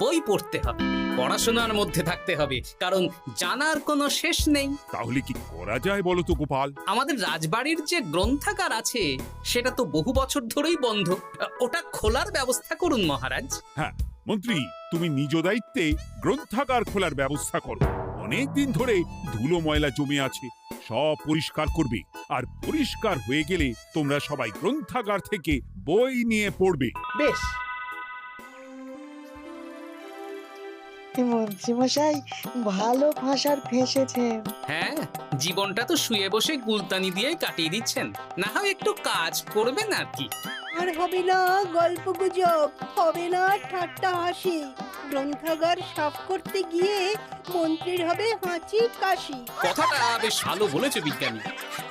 বই পড়তে হবে, পড়াশোনার মধ্যে থাকতে হবে, কারণ জানার কোনো শেষ নেই। তাহলে কি করা যায় বলো তো গোপাল? আমাদের রাজবাড়ির যে গ্রন্থাগার আছে সেটা তো বহু বছর ধরেই বন্ধ, ওটা খোলার ব্যবস্থা করুন মহারাজ। হ্যাঁ মন্ত্রী, তুমি নিজ দায়িত্বে গ্রন্থাগার খোলার ব্যবস্থা করো। অনেক দিন ধরে ধুলো ময়লা জমে আছে, সব পরিষ্কার করবে। আর পরিষ্কার হয়ে গেলে তোমরা সবাই গ্রন্থাগার থেকে বই নিয়ে পড়বে। বেশ। মন্ত্রীমশাই ভালো ফাঁসার ফেঁসেছেন। হ্যাঁ, জীবনটা তো শুয়ে বসে গুলতানি দিয়ে কাটিয়ে দিচ্ছেন, না হয় একটু কাজ করবেন আর কি। আর হবে না গল্প গুজব, হবে না ঠাট্টা হাসি। গ্রন্থাগার সাফ করতে গিয়ে মন্ত্রীর হবে হাঁচি কাশি। কথাটা বেশ ভালো বলেছে বিজ্ঞানী।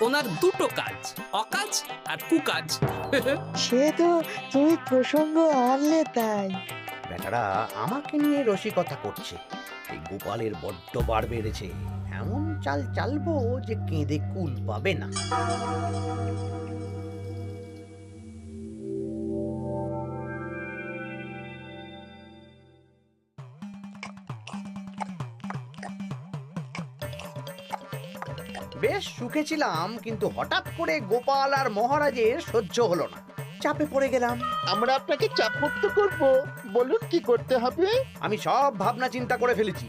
ওনার দুটো কাজ, অকাজ আর কুকাজ। সে তো তুমি প্রসঙ্গ আনলে তাই। বেটারা আমাকে নিয়ে রসিকতা করছে। এই গোপালের বড্ড বার বেড়েছে, এমন চাল চালবো যে কেঁদে কুল পাবে না। বেশ সুখে ছিলাম, কিন্তু হঠাৎ করে গোপাল আর মহারাজের সহ্য হলো না, চাপে পড়ে গেলাম। আমরা আপনাকে চাপমুক্ত করব, বলুন কি করতে হবে? আমি সব ভাবনা চিন্তা করে ফেলেছি,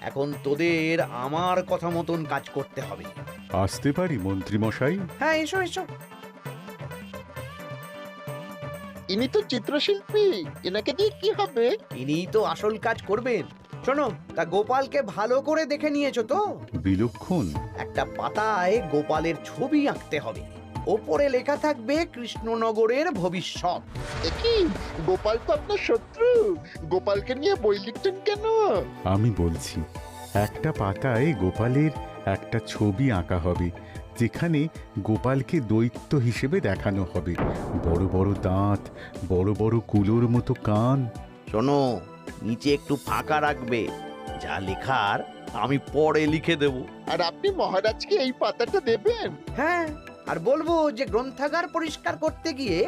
এখন তোদের আমার কথা মতন কাজ করতে হবে। আসতে পারি মন্ত্রী মশাই? হ্যাঁ, এসো এসো। ইনি তো চিত্রশিল্পী, এনাকে দিয়ে কি হবে? ইনিই তো আসল কাজ করবেন। শোনো, তা গোপালকে ভালো করে দেখে নিয়েছো তো? বিলক্ষণ। একটা পাতায় গোপালের ছবি আঁকতে হবে, ওপরে লেখা থাকবে কৃষ্ণনগরের ভবিষ্যৎ। এ কি, গোপাল তো আপনার শত্রু, গোপালকে নিয়ে বই লিখতেন কেন? আমি বলছি, একটা পাতায় গোপালের একটা ছবি আঁকা হবে, যেখানে গোপালকে দৈত্য হিসেবে দেখানো হবে। বড় বড় দাঁত, বড় বড় কুলোর মতো কান। শোনো, নিচে একটু ফাঁকা রাখবে, যা লেখার আমি পরে লিখে দেব। আর আপনি মহারাজকে এই পাতাটা দেবেন? হ্যাঁ, আর বলবো যে গ্রন্থাগার পরিষ্কার করতে গিয়ে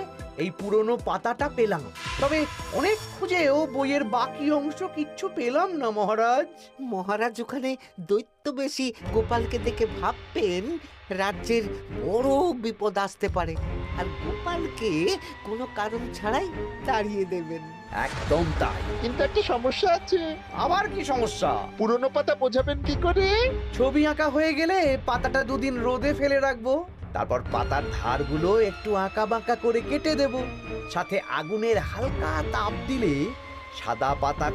এই পুরনো পাতাটা পেলাম, তবে অনেক খুঁজেও বইয়ের বাকি অংশ কিচ্ছু পেলাম না মহারাজ। মহারাজ ওখানে দৈত্য বেশি গোপালকে দেখে ভাববেন রাজ্যের বড় বিপদ আসতে পারে, আর গোপালকে কোনো কারণ ছাড়াই তাড়িয়ে দেবেন। একদম তাই। কিন্তু একটা সমস্যা আছে। আবার কি সমস্যা? পুরনো পাতা বোঝাবেন কি করে? ছবি আঁকা হয়ে গেলে পাতাটা দুদিন রোদে ফেলে রাখবো, তারপর পাতার ধারগুলো একটু আঁকা বাঁকা করে কেটে দেব, সাথে আগুনের হালকা তাপ দিলে সাদা পাতা